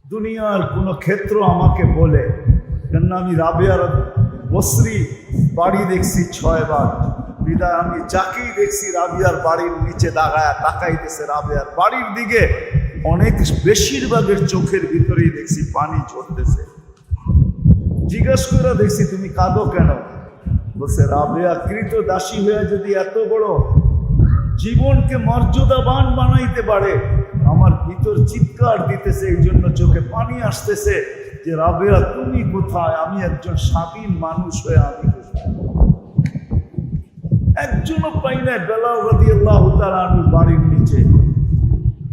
দুনিয়ার কোনো ক্ষেত্র আমাকে বলে, কেননা আমি রাবেয়ার বসরি বাড়ি দেখছি 6 বার, বিদায় আমি যাকেই দেখছি রাবিয়ার বাড়ির নিচে দাঁড়ায় তাকাইতেছে রাবেয়ার বাড়ির দিকে, অনেক বেশিরভাগের চোখের ভিতরেই দেখছি পানি ঝরতেছে। জিজ্ঞেস করে দেখছি তুমি কাঁদো কেন? বলছে রাবেয়া কৃত দাসী হয়ে যদি এত বড় জীবনকে মর্যাদাবান বানাইতে পারে, আমার ভিতর চিৎকার দিতেছে, এই জন্য চোখে পানি আসতেছে যে রাবেয়া তুমি কোথায়? আমি একজন স্বাধীন মানুষ হয়ে আমি কোথায়? একজনও পাই নাই বেলাল রাদিয়াল্লাহু তাআলা আনহু বাড়ির নিচে,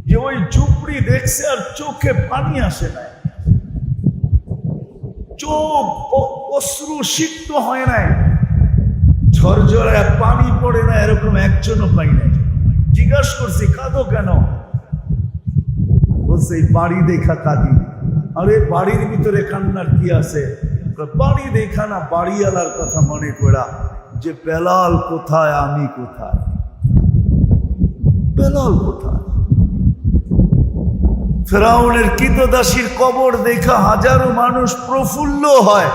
যে ওই ঝুপড়ি দেখছে আর চোখে পানি আসে নাই, চোখ অশ্রু সিক্ত হয় নাই, ঝরঝরে পানি পড়ে না, এরকম একজনও পাই নাই। জিজ্ঞাসা করছি কাঁদো কেন? বলছে এই বাড়ি দেখা কাঁদি। আরে বাড়ির ভিতরে কান্নার কি আছে? বাড়ি দেখা না, বাড়িওয়ালার কথা মনে করা, যে বেলাল কোথায় আমি কোথায়, বেলাল কোথায়। ফেরাউনের কৃতদাসীর কবর দেখা হাজারো মানুষ প্রফুল্ল হয়,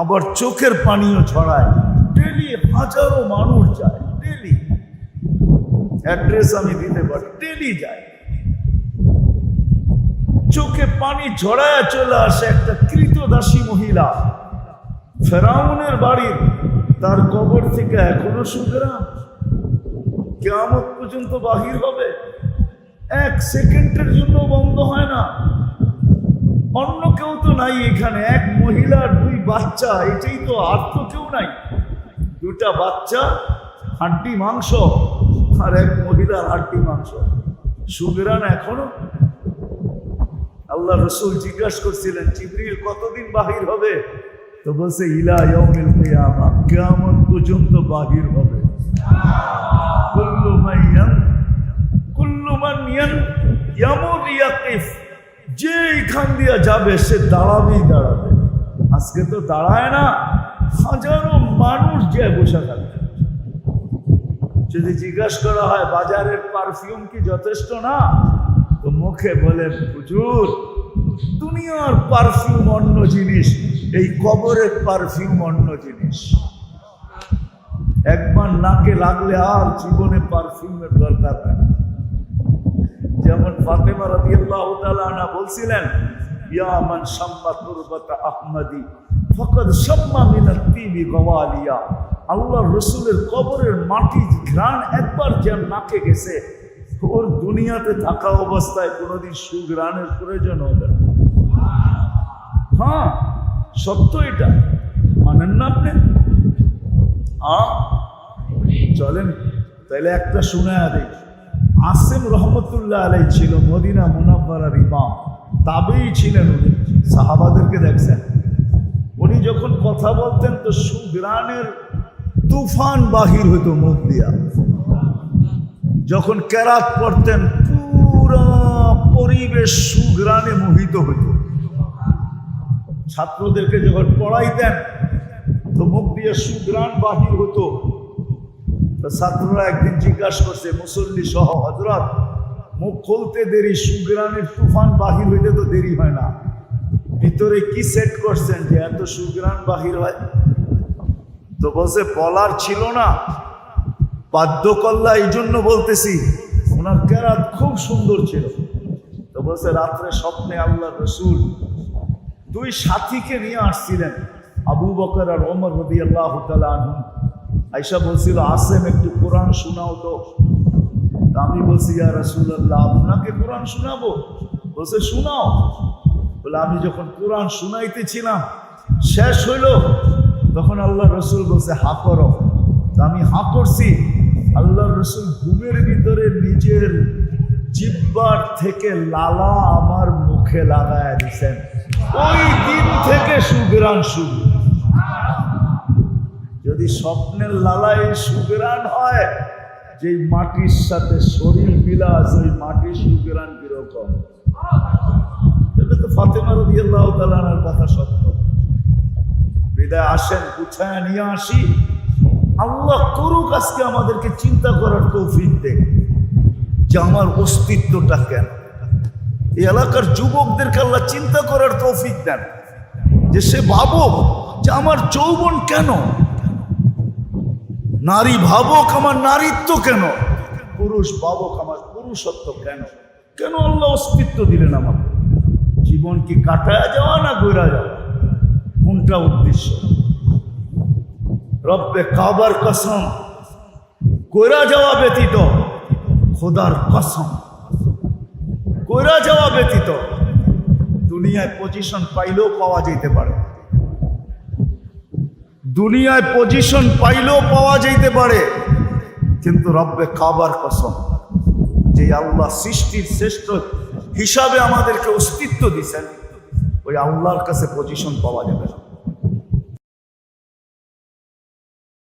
আবার চোখের পানিও ছড়ায়। ডেলি হাজারো মানুষ যায়, ডেলি অ্যাড্রেস আমি দিতে পারি, ডেলি যায়, চোখে পানি ঝরায় চলে আসে একটা কৃতদাসী মহিলা ফেরাউনের বাড়ির, তার কবর থেকে এখনো সুতরাং কিয়ামত পর্যন্ত বাহির হবে, 1 সেকেন্ডের জন্য বন্ধ হয় না। অন্য কেউ তো নাই এখানে, এক মহিলার 2 বাচ্চা, এটাই তো, আর তো কেউ নাই। 2টা বাচ্চা, হাড্ডি মাংস, আর এক মহিলার হাড্ডি মাংস, সুতরাং এখনো। আল্লাহ রসুল জিজ্ঞাসা করছিলেন জিবরিল কতদিন বাহির হবে? তো বলছে ইলা ইয়াউমিল কিয়ামা, কিয়ামত পর্যন্ত বাহির হবে। কুল্লু মান ইয়ামুর ইয়াকিফ, যে এখান দিয়ে যাবে সে দাঁড়াবেই দাঁড়াবে। আজকে তো দাঁড়ায় না, হাজারো মানুষ যে বসে থাকে। যদি জিজ্ঞাসা করা হয় বাজারের পারফিউম কি যথেষ্ট না, তো মুখে বলে হুজুর দুনিয়ার পারফিউম অন্য জিনিস, এই কবরের পারফিউম অন্য জিনিস। একবার নাকে লাগলে আর জীবনে পারফিউমের দরকার হয় না। যেমন ফাতেমা রাদিয়াল্লাহু তাআলা আনহা বলছিলেন, ইয়া মান শাম্মা তুরবাতা আহমদি ফাকাদ শাম্মা মিনাত তিবি গাওয়ালিয়া। আল্লাহর রাসূলের কবরের মাটি ঘ্রাণ একবার যে নাকে গেছে, ওর দুনিয়াতে থাকা অবস্থায় কোনোদিন সুঘ্রাণের প্রয়োজন হবে না। হ্যাঁ সত্য, এটা মানেন না আপনি? চলেন তাহলে একটা শুনায়া দেই। আসিম রহমতুল্লাহ আলাইহি ছিল মদিনা মুনাওয়ারার ইমাম, তাবেই ছিলেন উনি, সাহাবাদেরকে দেখছেন। উনি যখন কথা বলতেন তো সুঘ্রাণের তুফান বাহির হইতো মুখ দিয়া। যখন কেরাত পড়তেন পুরা পরিবেশ সুঘ্রাণে মোহিত হইত। ছাত্রদেরকে যখন পড়াইতেন তো মুখ দিয়ে সুঘ্রাণ বাহির হতো। ছাত্ররা একদিন জিজ্ঞাসা করছে মুসল্লি সহ, হযরত মুখ খুলতে দেরি, সুঘ্রাণের তুফান বাহির হইতে তো দেরি হয় না, ভিতরে কি সেট করছেন যে এত সুঘ্রাণ বাহির হয়? তো বলছে বলার ছিল না, বাধ্য করলা, এই জন্য বলতেছি। ওনার কেরাত খুব সুন্দর ছিল। তো বলছে রাত্রে স্বপ্নে আল্লাহর রাসূল 2 সাথীকে নিয়ে আসছিলেন, আবু বকর আর ওমর রাদিয়াল্লাহু তাআলা আনহু। আয়েশা বলছিল আসেম একটু কোরআন শোনাও তো। আমি বলছি ইয়া রাসূলুল্লাহ আপনাকে কোরআন শোনাবো? বলছে শোনাও। বলে আমি যখন কোরআন শুনাইতেছিলাম শেষ হইল, তখন আল্লাহ রসুল বলছে হা করো। আমি হা করছি। আল্লাহ রসুল ঘুমের ভিতরে নিজের জিহ্বার থেকে লালা আমার মুখে লাগায় দিছেন। ওই দিন থেকে সুঘ্রাণ শুরু। যদি স্বপ্নের লালায় সুঘ্রাণ হয়, যে মাটির সাথে শরীর বিলাস, ওই মাটির সুঘ্রাণ কিরকম? তবে তো ফাতেমা রাদিয়াল্লাহু তাআলা আনহার কথা সত্য। বিদায় আসেন, গুছায় নিয়ে আসি। আল্লাহ করুক আজকে আমাদেরকে চিন্তা করার তৌফিক দেন যে আমার অস্তিত্বটা কেন, এই এলাকার যুবকদেরকে আল্লাহ চিন্তা করার তৌফিক দেন, যে সে ভাবুক যে আমার যৌবন কেন, নারী ভাবুক আমার নারীত্ব কেন, পুরুষ ভাবুক আমার পুরুষত্ব কেন। কেন আল্লাহ অস্তিত্ব দিলেন আমার? জীবন কি কাটায় যাওয়া না গড়া যাওয়া? কোনটা উদ্দেশ্য? রব্বে কাবার কসম, গড়া যাওয়া ব্যতীত, খোদার কসম, গড়া যাওয়া ব্যতীত দুনিয়ায় পজিশন পাইলেও পাওয়া যেতে পারে, দুনিয়ায় পজিশন পাইলেও পাওয়া যেতে পারে, কিন্তু রব্বে কাবার কসম, যে আল্লাহ সৃষ্টির শ্রেষ্ঠ হিসাবে আমাদেরকে অস্তিত্ব দিয়েছেন, ওই আল্লাহর কাছে পজিশন পাওয়া যাবে না।